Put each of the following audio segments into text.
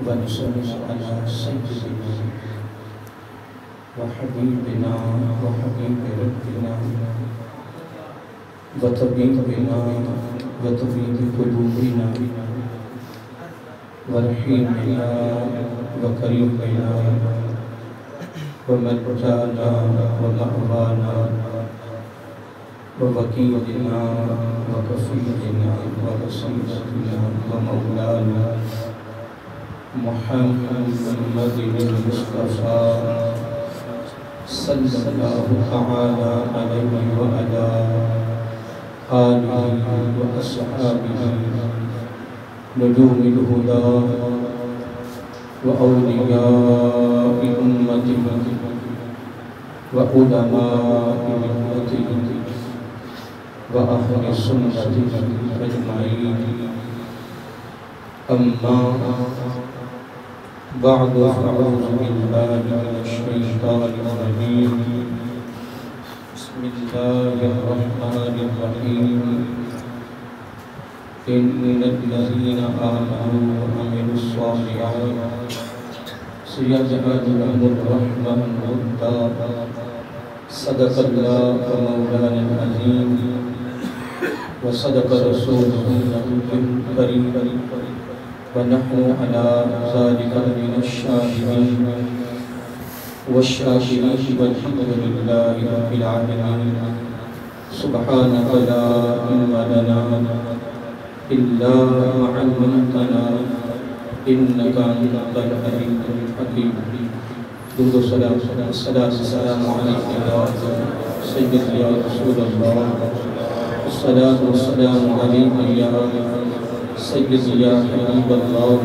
ونصلي على سيدنا وحبيبنا وحبيب ربنا وطبيبنا وطبيب قلوبنا ورحيمنا وكريمنا وملجانا ومأوانا ووكيلنا وكفيلنا ووسيلتنا ومولانا محمد المصطفى صلى الله تعالى عليه وعلى آله وأصحابه نجوم الهدى وأولياء أمته وعلماء ملته وأهل سنته أجمعين. أما بعد فأعوذ بالله من الشيطان الرجيم. بسم الله الرحمن الرحيم. إن الذين آمنوا وعملوا الصالحات سيجعل لهم الرحمن ودا. صدق الله مولانا العظيم وصدق رسوله النبي الكريم ونحن على ذلك من الشاهدين والشاكرين والحمد لله رب العالمين. سبحانك لا علم لنا إلا ما علمتنا إنك أنت العليم الحكيم. درود و سلام السلام عليك يا سيدي يا رسول الله. الصلاة والسلام عليك يا سيدي يا حبيب الله.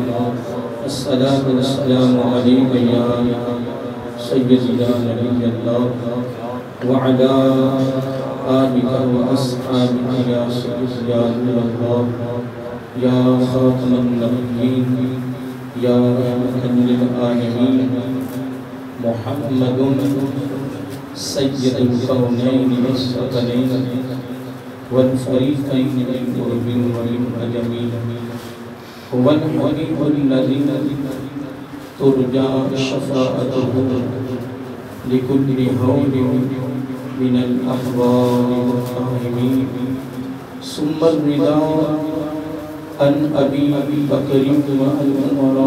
الصلاة والسلام عليك يا سيدي يا نبي الله وعلى آلك وأصحابك يا سيدي يا نور الله يا خاتم النبيين يا رحمة للعالمين. محمد سيد الكونين والثقلين والفريقين للقرب وللعجم. هو الحبيب الذي ترجى شفاعته لكل هول من الأحبار والفاهمين. ثم الرضا عن أبي بكر وعن عمر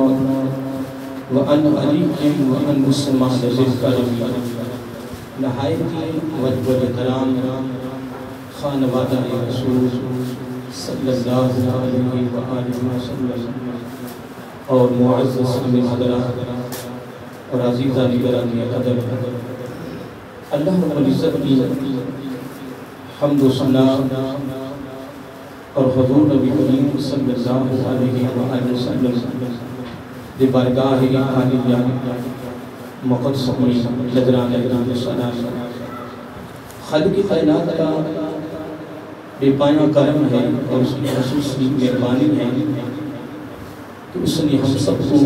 وعن علي وعن عثمان ذي الكرم. نہایتی وجہ و کرام خانوادہ رسول صلی اللہ علیہ وآلہ وسلم اور معزز امین حضرات اور عزیزہ نگرانی قدر، اللہ رب العزت کی حمد و ثنا اور حضور نبی کریم صلی اللہ علیہ وآلہ وسلم دی بارگاہ عالیہ مقدس میں نذران اکرام سلام. خالق کائنات کا بے پایہ کرم ہے اور اس کی خصوصی مہربانی ہے کہ اس نے ہم سب کو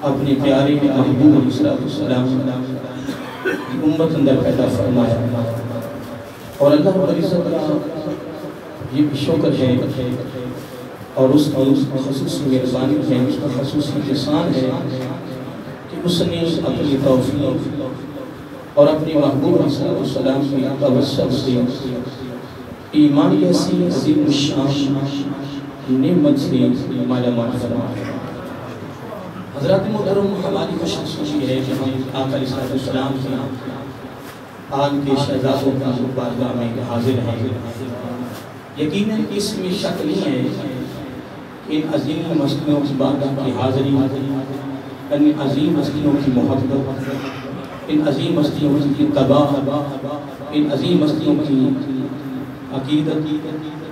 اپنے پیارے محبوب علیہ السلام کی امت اندر پیدا فرمایا. اور اللہ رب العزت کا یہ بھی شکر ہے اور اس کی خصوصی مہربانی ہے، اس کا خصوصی احسان ہے کہ اس نے اپنی توفیق اور اپنے محبوب علیہ السلام کی توسط سے ایمان جیسی عظیم الشان نعمت سے مالا مال فرمایا. حضرات محترم، ہماری خوشی ہے کہ ہم آقا علیہ السلام کی آن کے شہزادوں کی بارگاہ میں حاضر ہیں. یقیناً اس میں شک نہیں ہے کہ ان عظیم ہستیوں کی بارگاہ کی حاضری، ان عظیم ہستیوں کی محبت، ان عظیم ہستیوں کی اتباع، ان عظیم ہستیوں کی عقیدت،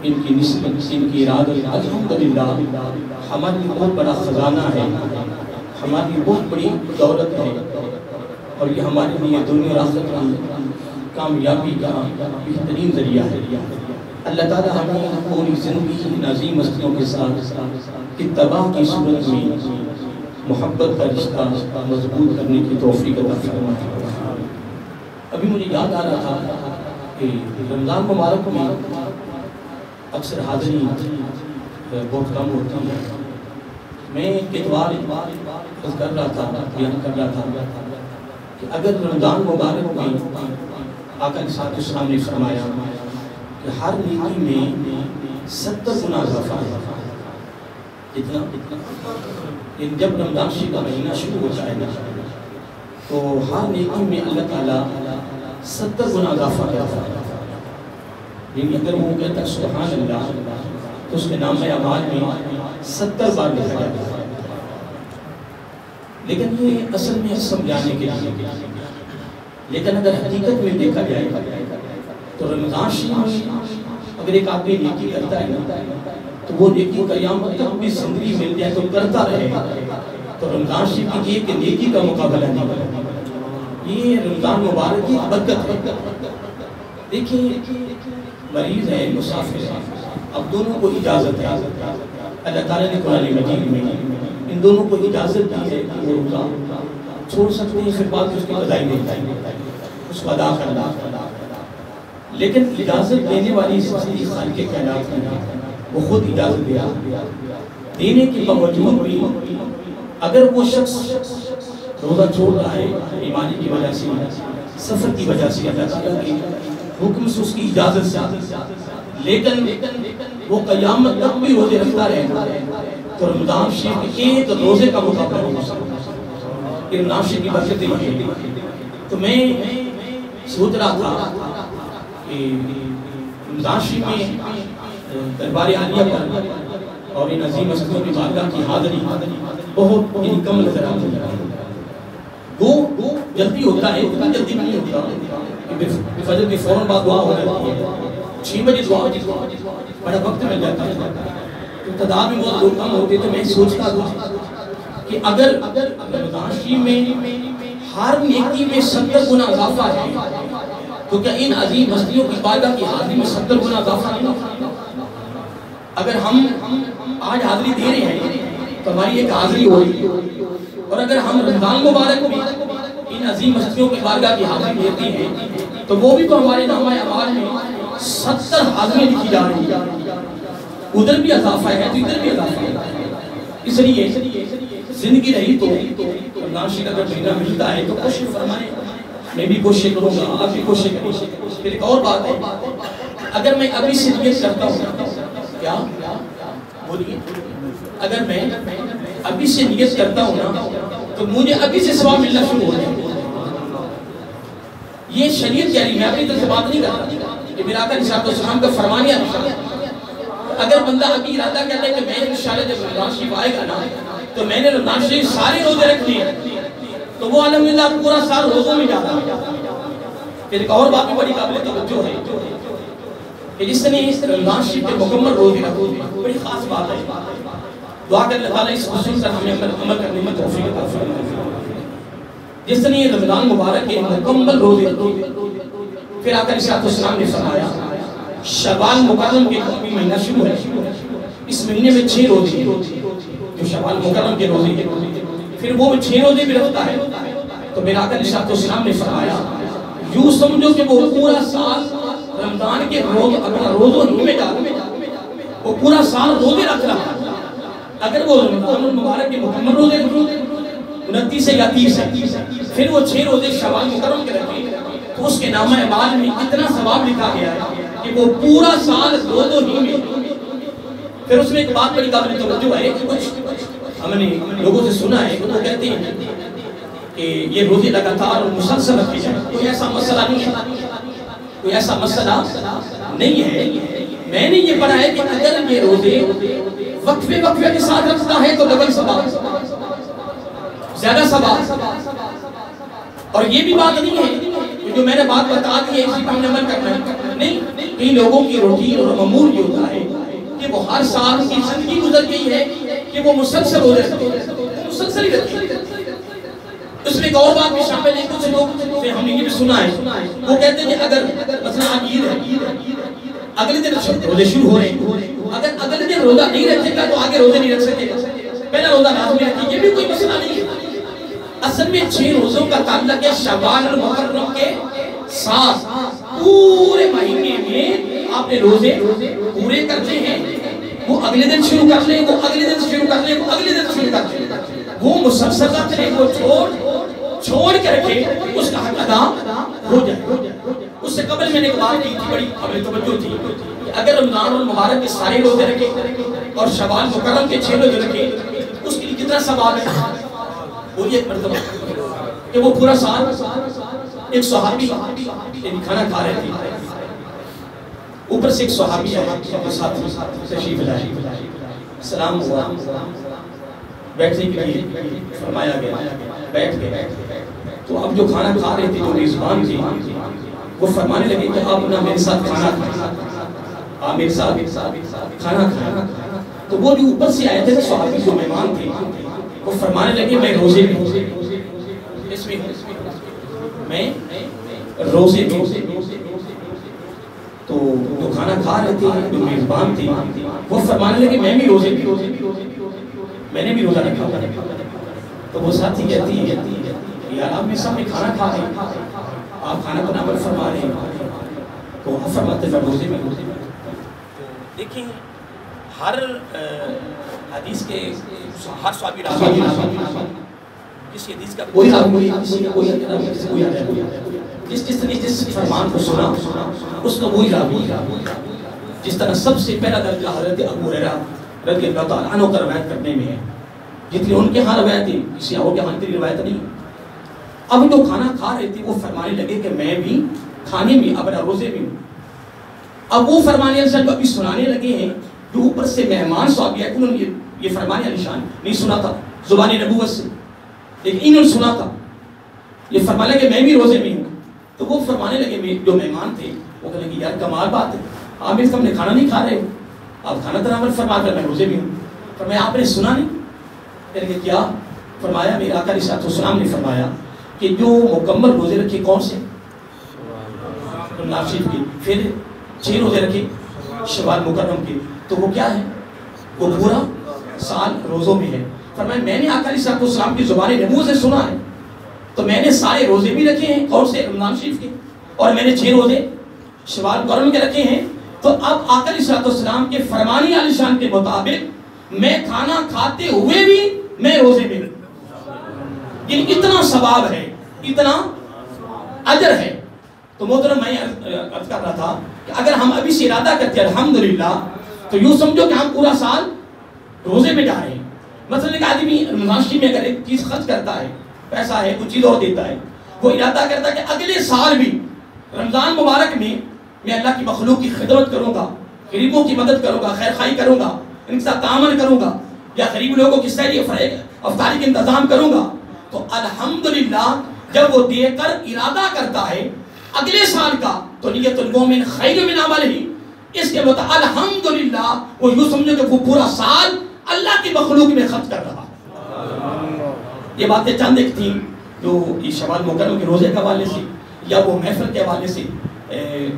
ان کی نسبت، ان کی ارادت الحمدللہ ہمارے لیے بہت بڑا خزانہ ہے، ہماری بہت بڑی دولت ہے، اور یہ ہمارے لیے دنیا اور آخرت کی کامیابی کا بہترین ذریعہ ہے. اللہ تعالی ہمیں پوری زندگی ان عظیم ہستیوں کے ساتھ اتباع کی صورت میں محبت کا رشتہ مضبوط کرنے کی توفیق عطا فرمائے. ابھی مجھے یاد آ رہا تھا کہ رمضان مبارک میں اکثر حاضرین بہت کم ہوتی ہے. میں ایک اتوار کر رہا تھا بیان کر رہا تھا کہ اگر رمضان مبارک میں آقا صلی اللہ علیہ وسلم نے فرمایا کہ ہر نیکی میں 70 گنا اضافہ ہے. اتنا جب رمضان شریف کا مہینہ شروع ہو جائے گا تو ہر نیکی میں اللہ تعالیٰ 70 گنا اضافہ کرتا ہے. یعنی اگر وہ کہتا ہے سبحان اللہ تو اس کے نام اعمال میں 70 بار لکھا جاتا ہے. لیکن یہ اصل میں سمجھانے کے لیے، لیکن اگر حقیقت میں دیکھا جائے تو رمضان شریف میں اگر ایک آدمی نیکی کرتا ہے نا تو وہ نیکی قیامت تک بھی زندگی مل جائے تو کرتا رہے. تو رمضان شریف کی ایک نیکی کا مقابلہ نہیں. یہ رمضان مبارک کی برکت ہے. دیکھیں مریض ہے، مسافر ہے، اب دونوں کو اجازت ہے. اللہ تعالیٰ نے قرآن مجید میں ان دونوں کو اجازت دی ہے کہ وہ روزہ چھوڑ سکتے ہیں، پھر بعد اس کی قضائی نہیں جائے، اس کو ادا کرنا. لیکن اجازت دینے والی سچی خالق کائنات ہے، وہ خود اجازت دیا. دینے کے باوجود بھی اگر وہ شخص روزہ چھوڑ رہا ہے بیماری کی وجہ سے، سفر کی وجہ سے، اللہ تعالیٰ کے حکم سے، اس کی اجازت سے، لیکن وہ قیامت تک بھی روزے رکھتا رہے گا تو رمضان شریف کے ایک روزے کا مقابلہ ہو سکتا ہے. رمضان شریف کی برکت ہے. تو میں سوچ رہا تھا کہ رمضان شریف میں دربار عالیہ پر اور ان عظیم ہستیوں کی بارگاہ کی حاضری بہت کم نظر آتی ہے. وہ جلدی ہوتا ہے، اتنا جلدی نہیں ہوتا کہ فجر کے فوراً بعد دعا ہو جاتی ہے. 6 بجے دعا بڑا وقت مل جاتا ہے. تو تعداد میں بہت لوگ کم ہوتے. تو میں سوچتا تھا کہ اگر رمضان شریف میں ہر نیکی میں 70 گنا اضافہ ہے تو کیا ان عظیم ہستیوں کی بارگاہ کی حاضری میں 70 گنا اضافہ نہیں؟ اگر ہم آج حاضری دے رہے ہیں تو ہماری ایک حاضری ہو رہی ہے، اور اگر ہم رمضان مبارک میں ان عظیم ہستیوں کی بارگاہ کی حاضری دیتے ہیں تو وہ بھی تو ہمارے نامہ اعمال میں 70 حاضری لکھی جا رہی ہے. ادھر بھی اضافہ ہے تو ادھر بھی اضافہ ہے. اس لیے زندگی رہی تو رمضان شریف کا مہینہ ملتا ہے تو کوشش فرمائیں. میں بھی کوشش کروں گا، آپ بھی کوشش کریں. پھر ایک اور بات ہے، اگر میں ابھی سے نیت کرتا ہوں، کیا بولیے، اگر میں ابھی سے نیت کرتا ہوں نا تو مجھے ابھی سے ثواب ملنا شروع ہو جائے. یہ شریعت کہہ رہی ہے، میں اپنی طرف سے بات نہیں کرتا. یہ میرا آقا علیہ السلام کا فرمان ہے. اگر بندہ ابھی ارادہ کرتا ہے کہ میں انشاءاللہ جب رمضان شریف آئے گا نا تو میں نے رمضان شریف سارے روزے رکھ لیے تو وہ الحمدللہ پورا سال روزوں میں جا رہا ہے. پھر ایک اور بات بھی بڑی قابل توجہ ہے کہ جس نے رمضان شریف کے مکمل روزے رکھو، بڑی خاص بات ہے. دعا کر اللہ تعالیٰ اس خصوص پر ہمیں عمل کرنے میں توفیق عطا فرمائے. جس نے رمضان مبارک کے مکمل روزے رکھے، پھر آقا علیہ السلام نے فرمایا شوال مکرم کے مہینہ شروع ہے، اس مہینے میں 6 روزے جو شوال مکرم کے روزے ہیں، پھر وہ 6 روزے بھی رکھتا ہے. تو میرا آقا علیہ السلام نے فرمایا یوں سمجھو کہ وہ پورا سال رمضان کے روز اپنا روزوں ہی میں ڈالا، وہ پورا سال روزے رکھ رہا. اگر وہ رمضان المبارک کے مکمل روزے 29 سے یا 30 ہے، پھر وہ 6 روزے شوال مکرم کے رکھے تو اس کے نامہ اعمال میں اتنا ثواب لکھا گیا ہے کہ وہ پورا سال روزوں ہی میں. پھر اس میں ایک بات بڑی قابل توجہ ہے کہ کچھ ہم نے لوگوں سے سنا ہے، وہ کہتے ہیں کہ یہ روزے لگاتار مسلسل رکھے جائیں. کوئی ایسا مسئلہ نہیں ہے، کوئی ایسا مسئلہ نہیں ہے. میں نے یہ پڑھا ہے کہ اگر یہ روزے وقفے کے ساتھ رکھتا ہے تو ڈبل ثواب، زیادہ ثواب. اور یہ بھی بات نہیں ہے جو میں نے بات بتا دی ہے اسی پر ہم نے عمل کرنا ہے، نہیں. کئی لوگوں کی روٹین اور معمول یہ ہوتا ہے کہ وہ ہر سال کی زندگی گزر گئی ہے کہ وہ مسلسل ہو رہتے ہیں، مسلسل ہی رہتے ہیں. اس میں ایک اور بات بھی شامل ہے، کچھ لوگ سے ہم نے یہ بھی سنا ہے، وہ کہتے ہیں کہ اگر مثلا آج عید ہے، اگلے دن روزے شروع ہو رہے ہیں، اگر اگلے دن روزہ نہیں رکھے گا تو آگے روزے نہیں رکھ سکے، پہلا روزہ لازمی رکھے. یہ بھی کوئی مسئلہ نہیں ہے. اصل میں 6 روزوں کا تعلق ہے شوال المحرم کے ساتھ. پورے مہینے میں آپ نے روزے پورے کرتے ہیں، وہ اگلے دن شروع کر لے، وہ اگلے دن شروع کر لے، وہ اگلے دن شروع کر لے، وہ مسلسل نہ کرے، وہ چھوڑ کے رکھے، اس کا حق ادا ہو جائے۔ اس سے قبل میں نے ایک بات کی تھی، بڑی قابل توجہ تھی، کہ اگر رمضان المبارک کے سارے روزے رکھے اور شوال مکرم کے 6 روزے رکھے، اس کے لیے کتنا ثواب ہے؟ وہ یہ مرتبہ کہ وہ پورا سال ایک صحابی کھانا کھا رہے تھے، اوپر سے ایک صحابی ہے ساتھ تشریف لائے، سلام ہوا، بیٹھنے کے لیے فرمایا گیا، بیٹھ گئے۔ تو اب جو کھانا کھا رہے تھے، جو میزبان تھے، وہ فرمانے لگے کہ آپ نہ میرے ساتھ کھانا کھائیں، آپ میرے ساتھ کھانا کھائیں۔ تو وہ جو اوپر سے آئے تھے صحابی جو مہمان تھے، وہ فرمانے لگے میں روزے میں اس میں میں روزے میں۔ تو جو کھانا کھا رہے تھے، جو میزبان تھے، وہ فرمانے لگے میں بھی روزے میں نے بھی روزہ رکھا۔ تو وہ ساتھی کہتی ہے یار آپ میرے سامنے کھانا کھا رہے ہیں، آپ کھانا پر عمل فرما رہے ہیں، تو آپ فرماتے ہیں روزے میں۔ دیکھیں ہر حدیث کے ہر صحابی راوی کسی حدیث کا کوئی راوی کوئی جس نے جس فرمان کو سنا اس کا وہی راوی۔ جس طرح سب سے پہلا درجہ حضرت ابو ہریرہ رضی اللہ تعالیٰ عنہ کا روایت کرنے میں ہے، جتنی ان کے ہاں روایت تھی کسی اور کے ہاں اتنی روایت نہیں۔ اب جو کھانا کھا رہے تھے وہ فرمانے لگے کہ میں بھی کھانے میں اب روزے میں ہوں۔ اب وہ فرمانے جو ابھی سنانے لگے ہیں، جو اوپر سے مہمان صحابی آئے، انہوں نے یہ فرمانے علی شان نہیں سنا تھا زبان نبوت سے، لیکن انہوں نے سنا تھا، یہ فرمانے لگے میں بھی روزے میں ہوں۔ تو وہ فرمانے لگے جو مہمان تھے، وہ کہنے لگے یار کمال بات ہے، آپ میرے سامنے کھانا نہیں کھا رہے ہو، آپ کھانا طرح عمل فرما کر میں روزے میں ہوں۔ فرمایا آپ نے سنا نہیں؟ کہنے لگے کیا؟ فرمایا میرے آقا علیہ السلام نے فرمایا کہ جو مکمل روزے رکھے کون سے؟ رمضان شریف کے، پھر 6 روزے رکھے شوال مکرم کے، تو وہ کیا ہے؟ وہ پورا سال روزوں میں ہے۔ فرمایا میں نے آقا علیہ السلام کی زبان نبوت سے سنا ہے، تو میں نے سارے روزے بھی رکھے ہیں کون سے؟ رمضان شریف کے، اور میں نے 6 روزے شوال مکرم کے رکھے ہیں۔ تو اب آقا علیہ السلام کے فرمانی عالی شان کے مطابق میں کھانا کھاتے ہوئے بھی میں روزے میں ہوں، یعنی اتنا ثواب ہے، اتنا اجر ہے۔ تو محترم میں عرض کر رہا تھا کہ اگر ہم ابھی سے ارادہ کرتے ہیں الحمدللہ، تو یوں سمجھو کہ ہم پورا سال روزے میں جا رہے ہیں۔ مثلا ایک آدمی رمضان شریف میں اگر ایک چیز خرچ کرتا ہے، پیسہ ہے، کچھ چیز اور دیتا ہے، وہ ارادہ کرتا ہے کہ اگلے سال بھی رمضان مبارک میں اللہ کی مخلوق کی خدمت کروں گا، غریبوں کی مدد کروں گا، خیر خواہی کروں گا، ان کے ساتھ تعامل کروں گا، یا غریب لوگوں کی سحری افطاری کا انتظام کروں گا۔ تو الحمدللہ جب وہ دے کر ارادہ کرتا ہے اگلے سال کا، تو نیت المومن خیر من عملہ، اس کے مطابق الحمدللہ وہ یوں سمجھو کہ وہ پورا سال اللہ کی مخلوق میں خرچ کر رہا۔ یہ باتیں چند ایک تھیں جو شوال مکرم کے روزے کے حوالے سے یا وہ محفل کے حوالے سے،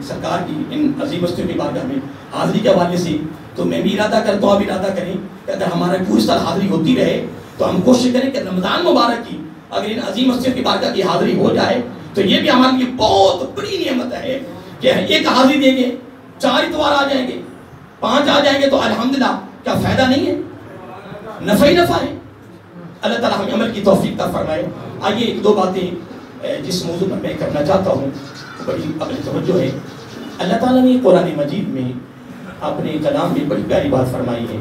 سرکار کی ان عظیم ہستیوں کی بارگاہ میں حاضری کے حوالے سے۔ تو میں بھی ارادہ کرتا ہوں، آپ ارادہ کریں کہ اگر ہمارا پوری سال حاضری ہوتی رہے تو ہم کوشش کریں کہ رمضان مبارک کی اگر ان عظیم ہستیوں کی بارگاہ کی حاضری ہو جائے تو یہ بھی ہمارے لیے بہت بڑی نعمت ہے کہ ایک حاضری دیں گے، 4 اتوار آ جائیں گے، 5 آ جائیں گے، تو الحمدللہ کیا فائدہ نہیں ہے؟ نفع ہی نفع ہے۔ اللہ تعالیٰ ہمیں عمل کی توفیق عطا فرمائے۔ آئیے 1-2 باتیں جس موضوع پر میں کرنا چاہتا ہوں، بڑی قابل توجہ ہے۔ اللہ تعالیٰ نے قرآن مجید میں اپنے کلام میں بڑی پیاری بات فرمائی ہے،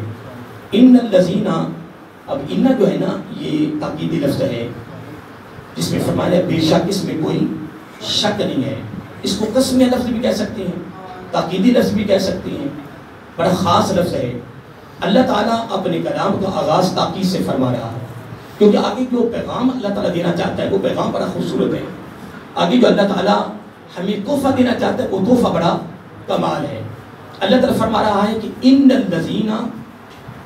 ان الذین، اب ان جو ہے نا یہ تاکیدی لفظ ہے، جس میں فرمایا بے شک اس میں کوئی شک نہیں ہے۔ اس کو قسمیہ لفظ بھی کہہ سکتے ہیں، تاکیدی لفظ بھی کہہ سکتے ہیں، بڑا خاص لفظ ہے۔ اللہ تعالیٰ اپنے کلام کا آغاز تاکید سے فرما رہا ہے، کیونکہ آگے جو پیغام اللہ تعالیٰ دینا چاہتا ہے وہ پیغام بڑا خوبصورت ہے۔ آگے جو اللہ تعالیٰ ہمیں تحفہ دینا چاہتا ہے وہ تحفہ بڑا کمال ہے۔ اللہ تعالیٰ فرما رہا ہے کہ ان الذین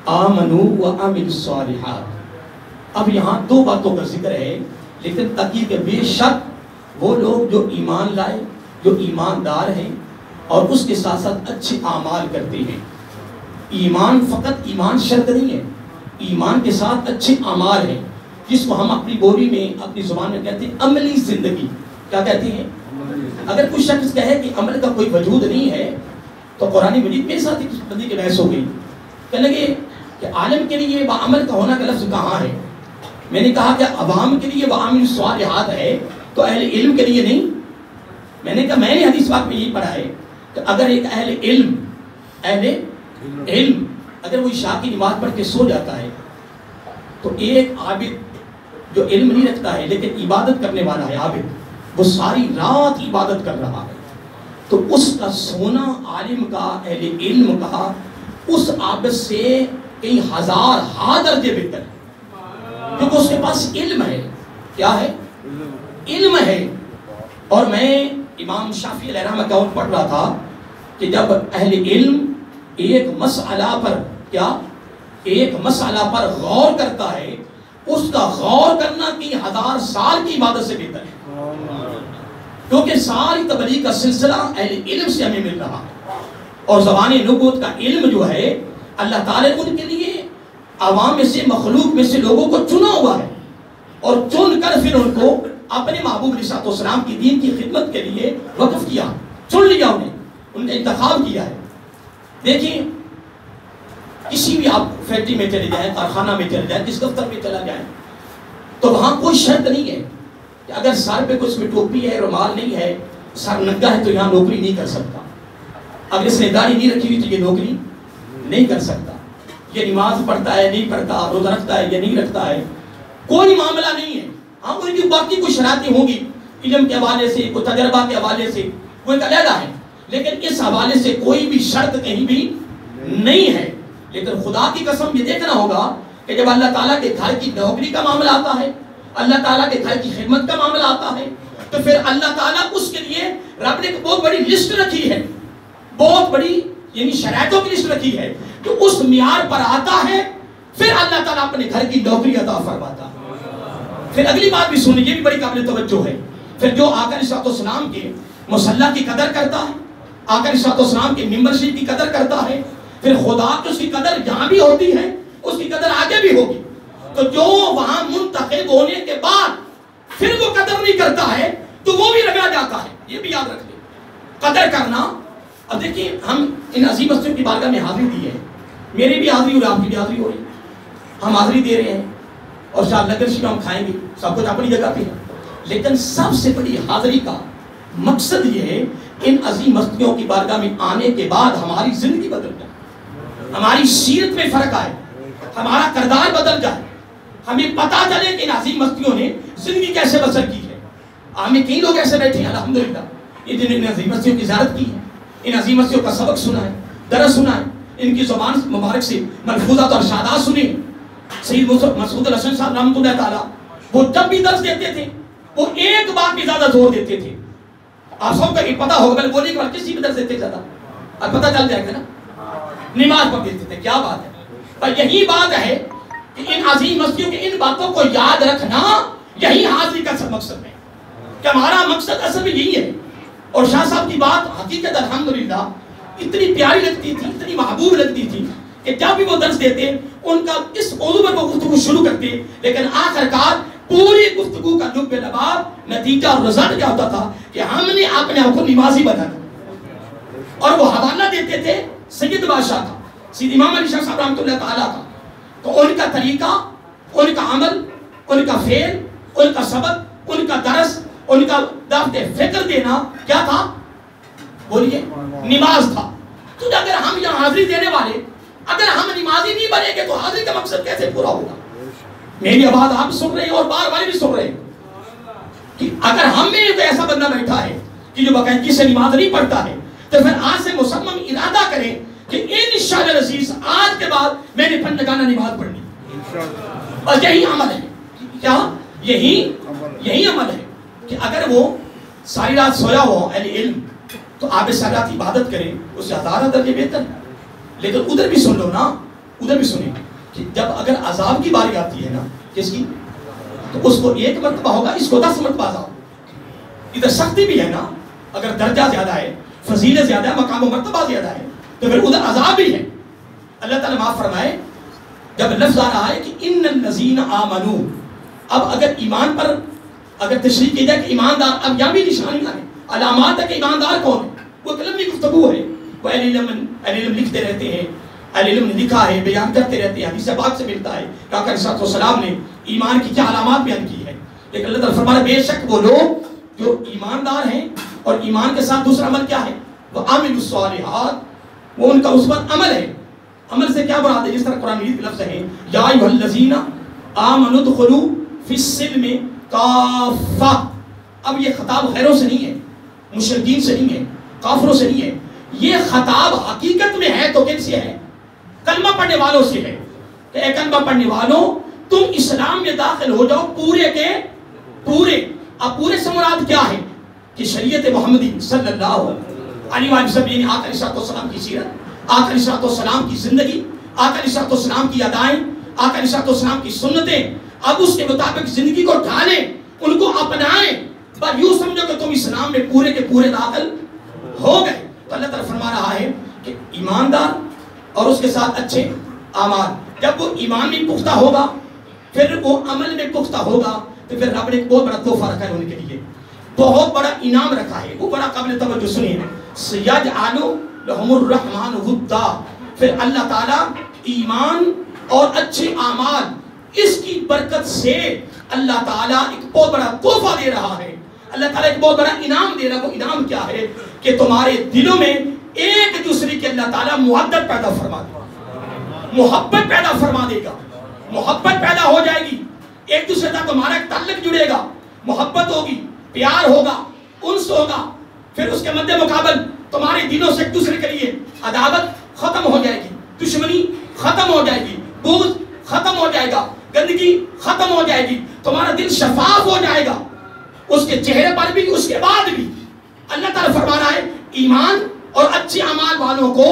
آمنوا وعملوا الصالحات۔ اب یہاں 2 باتوں کا ذکر ہے، لیکن تاکید کہ بے شک وہ لوگ جو ایمان لائے، جو ایماندار ہیں اور اس کے ساتھ ساتھ اچھے اعمال کرتے ہیں۔ ایمان فقط ایمان شرط نہیں ہے، ایمان کے ساتھ اچھے اعمال ہیں، جس کو ہم اپنی بولی میں، اپنی زبان میں کہتے ہیں عملی زندگی۔ کیا کہتے ہیں؟ اگر کوئی شخص کہے کہ عمل کا کوئی وجود نہیں ہے، تو قرآن مجید میرے ساتھ ایک بندے کی بحث ہو گئی، کہنے لگے کہ عالم کے لیے وعمل کا ہونا کا لفظ کہاں ہے؟ میں نے کہا کہ عوام کے لیے وعامل الصالحات ہے تو اہل علم کے لیے نہیں. میں نے کہا میں نے حدیث پاک میں یہی پڑھا ہے کہ اگر ایک اہل علم اگر وہ عشاء کی نماز پڑھ کے سو جاتا ہے تو ایک عابد جو علم نہیں رکھتا ہے لیکن عبادت کرنے والا ہے عابد, وہ ساری رات عبادت کر رہا ہے, تو اس کا سونا عالم کا اہل علم کا اس عابد سے کئی ہزار درجے بہتر ہے, کیونکہ اس کے پاس علم ہے. کیا ہے؟ علم ہے. اور میں امام شافعی علیہ رحمہ کا پڑھ رہا تھا کہ جب اہل علم ایک مسئلہ پر غور کرتا ہے, اس کا غور کرنا کی 1000 سال کی عبادت سے بہتر ہے, کیونکہ ساری تبلیغ کا سلسلہ اہل علم سے ہمیں مل رہا ہے. اور زبان نبوت کا علم جو ہے اللہ تعالیٰ نے ان کے لیے عوام میں سے, مخلوق میں سے لوگوں کو چنا ہوا ہے, اور چن کر پھر ان کو اپنے محبوب علیہ السلام کی دین کی خدمت کے لیے وقف کیا, چن لیا انہیں, ان کا انتخاب کیا ہے. دیکھیں کسی بھی آپ فیکٹری میں چلے جائیں, کارخانہ میں چلے جائیں, کس دفتر میں چلا جائیں, تو وہاں کوئی شرط نہیں ہے کہ اگر سر پہ کچھ میں ٹوپی ہے, رومال نہیں ہے, سر ننگا ہے تو یہاں نوکری نہیں کر سکتا. اگر اس نے داڑھی نہیں رکھی ہوئی تو یہ نوکری نہیں کر سکتا. یہ نماز پڑھتا ہے نہیں پڑھتا, روزہ رکھتا ہے یا نہیں رکھتا ہے, کوئی معاملہ نہیں ہے. ہاں ان کی باقی کچھ شرائطیں ہوں گی علم کے حوالے سے, کوئی تجربہ کے حوالے سے, وہ ایک علیحدہ ہے, لیکن اس حوالے سے کوئی بھی شرط کہیں بھی نہیں ہے. لیکن خدا کی قسم یہ دیکھنا ہوگا کہ جب اللہ تعالیٰ کے گھر کی نوکری کا معاملہ آتا ہے, اللہ تعالیٰ کے گھر کی خدمت کا معاملہ آتا ہے, تو پھر اللہ تعالیٰ اس کے لیے رب نے بہت بڑی لسٹ رکھی ہے, بہت بڑی یعنی شرائطوں کی لسٹ رکھی ہے, تو اس معیار پر آتا ہے پھر اللہ تعالیٰ اپنے گھر کی نوکری عطا فرماتا ہے. پھر اگلی بات بھی سنیں, یہ بھی بڑی قابل توجہ ہے. پھر جو آقا علیہ السلام کے مصلی کی قدر کرتا ہے, آقا علیہ السلام کے ممبر شریف کی قدر کرتا ہے, پھر خدا کی اس کی قدر یہاں بھی ہوتی ہے, اس کی قدر آگے بھی ہوگی. تو جو وہاں منتخب ہونے کے بعد پھر وہ قدر نہیں کرتا ہے تو وہ بھی رگڑا جاتا ہے. یہ بھی یاد رکھ لیں, قدر کرنا. اب دیکھیں ہم ان عظیم ہستیوں کی بارگاہ میں حاضری دی ہے, میری بھی حاضری ہو رہی ہے, آپ کی بھی حاضری ہو رہی ہے, ہم حاضری دے رہے ہیں, اور شاید لنگر شریف ہم کھائیں گے, سب کچھ اپنی جگہ پہ ہے. لیکن سب سے بڑی حاضری کا مقصد یہ ہے ان عظیم ہستیوں کی بارگاہ میں آنے کے بعد ہماری زندگی بدل جائے, ہماری سیرت میں فرق آئے, ہمارا کردار بدل جائے, ہمیں پتا چلے کہ ان عظیم ہستیوں نے زندگی کیسے بسر کی ہے. ہمیں کئی لوگ ایسے بیٹھے ہیں الحمدللہ, جنہوں نے عظیم ہستیوں کی زیارت کی ہے, ان عظیم ہستیوں کا سبق سنا ہے, درس سنا ہے, ان کی زبان مبارک سے ملفوظات اور ارشادات سنے. سید مسعود الحسن صاحب رحمۃ اللہ تعالیٰ, وہ جب بھی درس دیتے تھے وہ ایک بات بھی زیادہ زور دیتے تھے. آپ سب کو پتا ہوگا, میں بولنے کے بعد کسی بھی درس دیتے زیادہ, اب پتا چل جائے گا نا, نماز پڑھ دیتے تھے. کیا بات ہے, اور یہی بات ہے کہ ان عظیم ہستیوں کی ان باتوں کو یاد رکھنا یہی حاضری کا مقصد ہے, کہ ہمارا مقصد اصل میں یہی ہے. اور شاہ صاحب کی بات حقیقت الحمدللہ اتنی پیاری لگتی تھی, اتنی محبوب لگتی تھی کہ جب بھی وہ درس دیتے ان کا اس موضوع پر وہ گفتگو شروع کرتے, لیکن آخرکار پوری گفتگو کا لب لباب نتیجہ اور رزلٹ کیا ہوتا تھا کہ ہم نے اپنے آپ کو نمازی بنانا. اور وہ حوالہ دیتے تھے سید بادشاہ کا, سید امام علی شاہ صاحب رحمۃ اللہ تعالیٰ کا. تو ان کا طریقہ, ان کا عمل, ان کا فعل, ان کا سبق, ان کا درس, ان کا دعوت فکر دینا کیا تھا؟ بولیے, نماز تھا. تو اگر ہم یہاں حاضری دینے والے اگر ہم نمازی نہیں بنیں گے تو حاضری کا مقصد کیسے پورا ہوگا؟ میری آواز آپ سن رہے ہیں اور بار والے بھی سن رہے ہیں کہ اگر ہم میں کوئی ایسا بندہ بیٹھا ہے کہ جو باقاعدگی سے نماز نہیں پڑھتا ہے, تو پھر آج سے مصمم ارادہ کریں کہ انشاءاللہ العزیز آج کے بعد میں نے پنجگانہ نماز پڑھنی. اور یہی عمل ہے, کیا یہی عمل ہے کہ اگر وہ ساری رات سویا ہو اہل علم تو آپ ساری رات عبادت کریں, اس سے 1000 درجے بہتر ہے. لیکن ادھر بھی سن لو نا, ادھر بھی سنیں کہ جب اگر عذاب کی باری آتی ہے نا کس کی, تو اس کو 1 مرتبہ ہوگا, اس کو 10 مرتبہ عذاب. ادھر سختی بھی ہے نا, اگر درجہ زیادہ ہے, فضیلت زیادہ ہے, مقام و مرتبہ زیادہ ہے, تو پھر ادھر عذاب بھی ہے. اللہ تعالیٰ معاف فرمائے, جب لفظ آ رہا ہے کہ ان الذین آمنوا, اب اگر ایمان پر اگر تشریح کی جائے کہ ایماندار, اب یہاں بھی نشانیاں ہیں, علامات ہے کہ ایماندار کون ہے. وہ کلم کی گفتگو ہے, وہ اہل علم لکھتے رہتے ہیں, اہل علم نے لکھا ہے، بیان کرتے رہتے ہیں، حدیث پاک سے ملتا ہے کہ آقا علیہ السلام نے ایمان کی کیا علامات بیان کی ہے. لیکن اللہ تعالیٰ فرمانا بے شک وہ لوگ جو ایماندار ہیں اور ایمان کے ساتھ دوسرا عمل کیا ہے، وہ عامل الصالحات، وہ ان کا اس پر عمل ہے. عمل سے کیا مراد ہے؟ جس طرح قرآن مجید کے لفظ ہیں یا ایھا الذین آمنوا ادخلوا فی السلم کافہ. اب یہ خطاب غیروں سے نہیں ہے، مشرکین سے نہیں ہے، کافروں سے نہیں ہے. یہ خطاب حقیقت میں ہے تو کن سے ہے؟ کلمہ پڑھنے والوں سے ہے کہ اے کلمہ پڑھنے والوں تم اسلام میں داخل ہو جاؤ پورے کے پورے. اب پورے سے مراد کیا ہے کہ شریعت محمدی صلی اللہ علیہ وسلم، یعنی آقا علیہ السلام کی سیرت، آقا علیہ السلام کی زندگی، آقا علیہ السلام کی ادائیں، آقا علیہ السلام کی سنتیں، اب اس کے مطابق زندگی کو ڈھالیں، ان کو اپنائیں. بس یوں سمجھو کہ تم اسلام میں پورے کے پورے داخل ہو گئے. تو اللہ تعالیٰ فرما رہا ہے کہ ایماندار اور اس کے ساتھ اچھے اعمال، جب وہ ایمان میں پختہ ہوگا پھر وہ عمل میں پختہ ہوگا تو پھر رب نے ایک بہت بڑا تحفہ رکھا ہے ان کے لیے، بہت بڑا انعام رکھا ہے، وہ بڑا قابل توجہ. سنیے سیجعل لهم الرحمن ودا، پھر اللہ تعالیٰ ایمان اور اچھے اعمال اس کی برکت سے اللہ تعالیٰ ایک بہت بڑا تحفہ دے رہا ہے. اللہ تعالیٰ ایک بہت بڑا انعام دے رہا ہے. وہ انعام کیا ہے کہ تمہارے دلوں میں ایک دوسرے کے اللہ تعالیٰ محبت پیدا فرما دے گا، محبت پیدا فرما دے گا، محبت پیدا ہو جائے گی، ایک دوسرے کا تمہارا ایک تعلق جڑے گا، محبت ہوگی، پیار ہوگا، انس ہوگا. پھر اس کے مد مقابل تمہارے دلوں سے ایک دوسرے کے لیے عداوت ختم ہو جائے گی، دشمنی ختم ہو جائے گی، بغض ختم ہو جائے گا، گندگی ختم ہو جائے گی، تمہارا دل شفاف ہو جائے گا. اس کے چہرے پر بھی اس کے بعد بھی اللہ تعالیٰ فرما رہا ہے ایمان اور اچھے اعمال والوں کو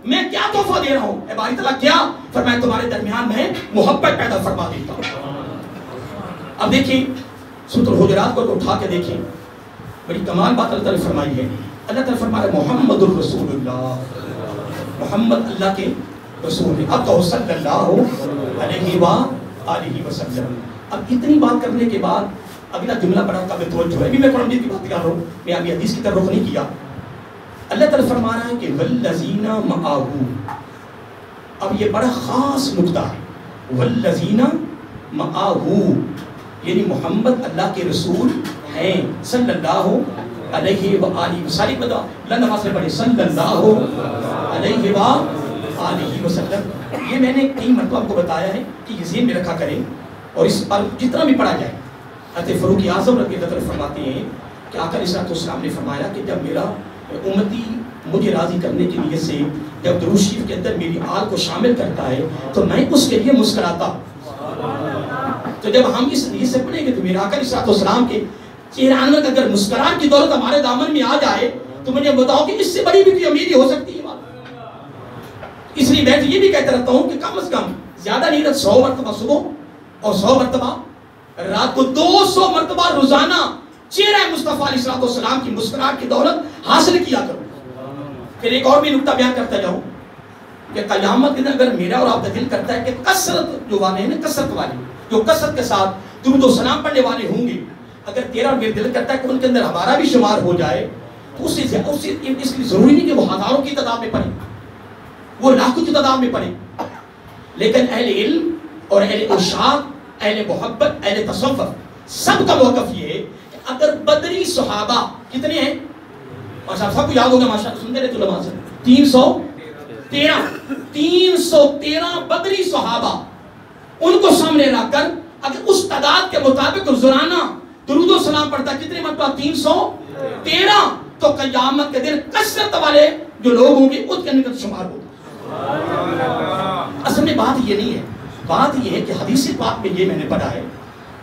میں کیا تحفہ دے رہا ہوں. اے باری تعالیٰ کیا فرمایا؟ تمہارے درمیان میں محبت پیدا فرما دیتا ہوں. اب دیکھیں سورۃ الحجرات کو اٹھا کے دیکھیں، بڑی کمال بات اللہ تعالیٰ فرمائی ہے. اللہ تعالیٰ فرما رہا ہے محمد الرسول اللہ، محمد اللہ کے رسول ہے. اب کہو صلی اللہ علیہ وآلہ وسلم. اب اتنی بات کرنے کے بعد اگلا جملہ بڑا قابل توجہ ہے. ابھی میں قرآن کی بات کر رہا ہوں، میں ابھی حدیث کی طرف رخ نہیں کیا. اللہ تعالیٰ فرما رہا ہے کہ والذین معہ. اب یہ بڑا خاص نکتہ ہے، والذین معہ، یعنی محمد اللہ کے رسول ہیں صلی اللہ علیہ وآلہ. ساری بتا اللہ نماز میں پڑھے صلی اللہ علیہ وآلہ وسلم. یہ میں نے کئی مرتبہ آپ کو بتایا ہے کہ یہ ذہن میں رکھا کریں اور اس پر جتنا بھی پڑھا جائے. حضرت فاروق اعظم رضی اللہ عنہ فرماتے ہیں کہ آقا علیہ السلام نے فرمایا کہ جب میرا امتی مجھے راضی کرنے کی نیت سے جب درود شریف کے اندر میری آل کو شامل کرتا ہے تو میں اس کے لیے مسکراتا. تو جب ہم اس نیت سے پڑھیں گے تو میرا آقا علیہ السلام کے چہرے انور اگر مسکراہٹ کی دولت ہمارے دامن میں آ جائے تو مجھے بتاؤ کہ اس سے بڑی بھی کوئی امید ہو سکتی ہے. اس لیے میں یہ بھی کہتا رہتا ہوں کہ کم از کم زیادہ نہیں رہتا 100 مرتبہ صبح اور 100 مرتبہ رات کو 200 مرتبہ روزانہ چہرہ مصطفیٰ علیہ السلام کی مسکراہٹ کی دولت حاصل کیا کرو. پھر ایک اور بھی نکتہ بیان کرتا جاؤں کہ قیامت کے دن اگر میرا اور آپ کا دل کرتا ہے کہ کثرت جو والے ہیں نا، کثرت والے جو کثرت کے ساتھ درود و سلام پڑھنے والے ہوں گے، اگر تیرا اور میرا دل کرتا ہے کہ ان کے اندر ہمارا بھی شمار ہو جائے تو اس لیے ضروری نہیں کہ وہ ہزاروں کی تعداد میں پڑھے، وہ لاکھوں کی تعداد میں پڑھے. لیکن اہل علم اور اہل ارشاد، اہل محبت، اہل تصوف سب کا موقف یہ ہے کہ اگر بدری صحابہ کتنے ہیں، ماشاء اللہ سب کو یاد ہوگا، ماشاء اللہ سنتے رہے علماء سے 313 بدری صحابہ، ان کو سامنے رکھ کر اگر اس تعداد کے مطابق روزانہ درود و سلام پڑھتا کتنے مرتبہ 313 تو قیامت کے دن کثرت والے جو لوگ ہوں گے ان کے اندر شمار ہوگا. اصل میں بات یہ نہیں ہے، بات یہ ہے کہ حدیث پاک میں یہ میں نے پڑھا ہے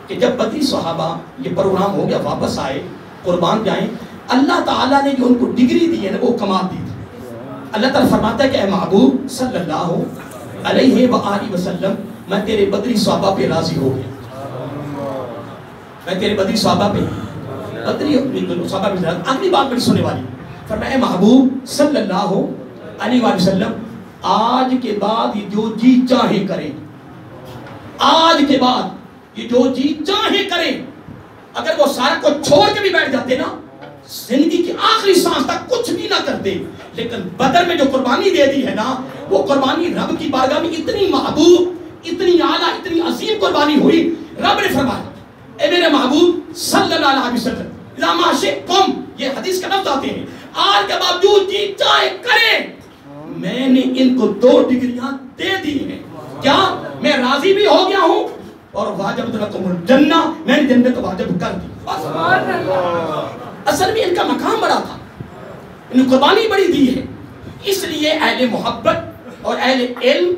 کہ جب بدری صحابہ یہ پروگرام ہو گیا واپس آئے قربان جائیں، اللہ تعالیٰ نے جو ان کو ڈگری دی ہے نا وہ کمال دی تھی. اللہ تعالیٰ فرماتا ہے کہ اے محبوب صلی اللہ علیہ وآلہ وسلم میں تیرے بدری صحابہ پہ راضی ہو گیا، میں تیرے بدری صحابہ پہ بدری صحابہ پہ راضی. اگلی بات بڑی سننے والی، فرمایا اے محبوب صلی اللہ علیہ وآلہ وسلم آج کے بعد یہ جو جی چاہے کریں، آج کے بعد یہ جو جی چاہے کریں. اگر وہ سارا کو چھوڑ کے بھی بیٹھ جاتے نا، زندگی کی آخری سانس تک کچھ بھی نہ کرتے، لیکن بدر میں جو قربانی دے دی ہے نا، وہ قربانی رب کی بارگاہ میں اتنی محبوب، اتنی اعلیٰ، اتنی عظیم قربانی ہوئی، رب نے فرمایا اے میرے محبوب صلی اللہ علیہ وسلم اذا ما شئتم، یہ حدیث کا لفظ آتے ہیں، آج کے باوجود جی چاہے کریں، میں نے ان کو 2 ڈگریاں دے دی ہیں، کیا میں راضی بھی ہو گیا ہوں اور واجبت لکم الجنہ، میں نے جنت واجب کر دی۔ اصل میں ان کا مقام بڑا تھا، ان کو قربانی بڑی دی ہے، اس لیے اہل محبت اور اہل علم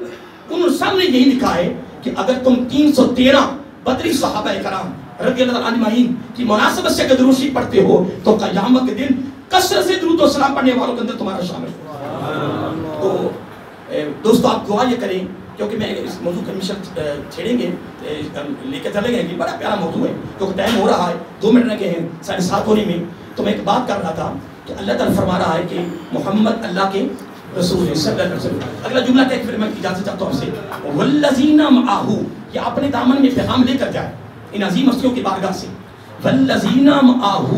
انہوں سب نے یہی لکھا ہے کہ اگر تم 313 بدری صحابہ کرام رضی اللہ عنہ اجمعین کی مناسبت سے درود شریف پڑھتے ہو تو قیامت کے دن کثرت سے درود و سلام پڑھنے والوں کے اندر تمہارا شامل ہو۔ تو دوستو آپ دعا یہ کریں، کیونکہ میں اس موضوع کا مشن چھیڑیں گے، لے کے چلے گئے، بڑا پیارا موضوع ہے، کیونکہ ٹائم ہو رہا ہے، 2 منٹ لگے ہیں 7:30 ہونے میں۔ تو میں ایک بات کر رہا تھا کہ اللہ تعالیٰ فرما رہا ہے کہ محمد اللہ کے رسول ہے صلی اللہ علیہ وسلم۔ اگلا جملہ کیا ہے، پھر میں اجازت چاہتا ہوں آپ سے، والذین معہ، یہ اپنے دامن میں پیغام لے کر جائے ان عظیم ہستیوں کی بارگاہ سے، والذین معہ،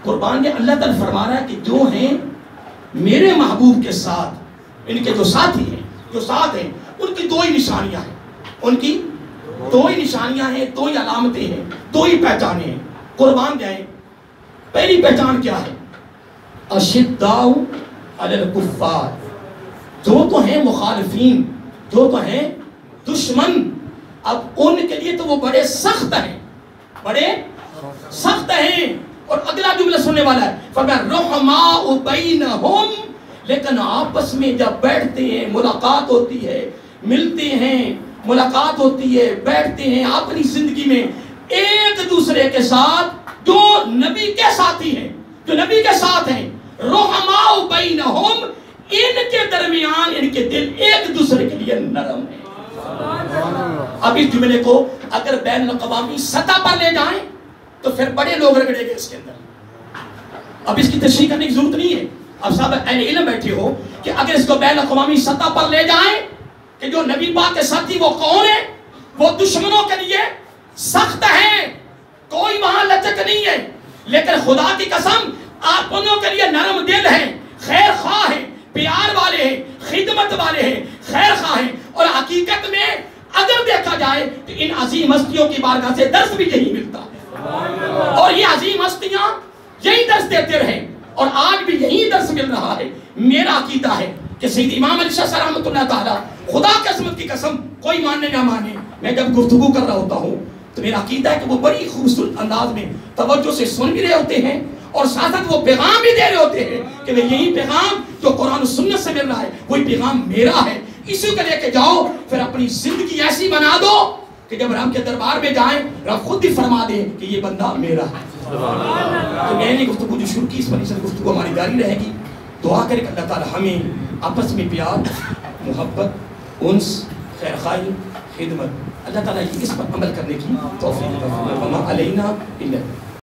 قربان کے اللہ تعالیٰ فرما رہا ہے کہ جو ہیں میرے محبوب کے ساتھ، ان کے جو ساتھی ہیں، جو ساتھ ہیں، ان کی 2 ہی نشانیاں ہیں، ان کی 2 ہی نشانیاں ہیں، 2 ہی علامتیں ہیں، 2 ہی پہچانیں ہیں۔ قربان جائیں، پہلی پہچان کیا ہے؟ اشداء علی الکفار، جو تو ہیں مخالفین، جو تو ہیں دشمن، اب ان کے لیے تو وہ بڑے سخت ہیں، بڑے سخت ہیں۔ اور اگلا جملہ سننے والا ہے، فرمایا رحماء بینہم، لیکن آپس میں جب بیٹھتے ہیں، ملاقات ہوتی ہے، ملتے ہیں، ملاقات ہوتی ہے، بیٹھتے ہیں اپنی زندگی میں ایک دوسرے کے ساتھ، جو نبی کے ساتھی ہیں، جو نبی کے ساتھ ہیں، رحماء بینہم، ان کے درمیان ان کے دل ایک دوسرے کے لیے نرم ہیں۔ اب اس جملے کو اگر بین الاقوامی سطح پر لے جائیں تو پھر بڑے لوگ رگڑے گئے اس کے اندر، اب اس کی تشریح کرنے کی ضرورت نہیں ہے۔ اب صاحب اہل علم بیٹھے ہو کہ اگر اس کو بین الاقوامی سطح پر لے جائیں کہ جو نبی پاک کے ساتھی وہ کون ہیں، وہ دشمنوں کے لیے سخت ہیں، کوئی وہاں لچک نہیں ہے، لیکن خدا کی قسم اپنوں کے لیے نرم دل ہیں، خیر خواہ ہیں، پیار والے ہیں، خدمت والے ہیں، خیر خواہ ہیں۔ اور حقیقت میں اگر دیکھا جائے تو ان عظیم ہستیوں کی بارگاہ سے درس بھی یہی ملتا ہے، اور یہ عظیم ہستیاں یہی درس دیتے رہے، اور آج بھی یہی درس مل رہا ہے۔ میرا عقیدہ ہے کہ سید امام علی شاہ رحمۃ اللہ تعالیٰ، خدا کی عظمت کی قسم، کوئی ماننے نہ مانے، میں جب گفتگو کر رہا ہوتا ہوں تو میرا عقیدہ ہے کہ وہ بڑی خوبصورت انداز میں توجہ سے سن بھی رہے ہوتے ہیں، اور ساتھ ساتھ وہ پیغام بھی دے رہے ہوتے ہیں کہ یہی پیغام جو قرآن و سنت سے مل رہا ہے وہی پیغام میرا ہے، اسی کو لے کے جاؤ، پھر اپنی زندگی ایسی بنا دو کہ جب رب کے دربار میں جائیں رب خود بھی فرما دے کہ یہ بندہ میرا ہے۔ تو میں نے گفتگو جو شروع کی، اس پر گفتگو ہماری جاری رہے گی۔ دعا کرے کہ اللہ تعالی ہمیں آپس میں پیار، محبت، انس، خیر خواہی، خدمت، اللہ تعالیٰ اس پر عمل کرنے کی توفیق عطا فرمائے۔ وما علینا الا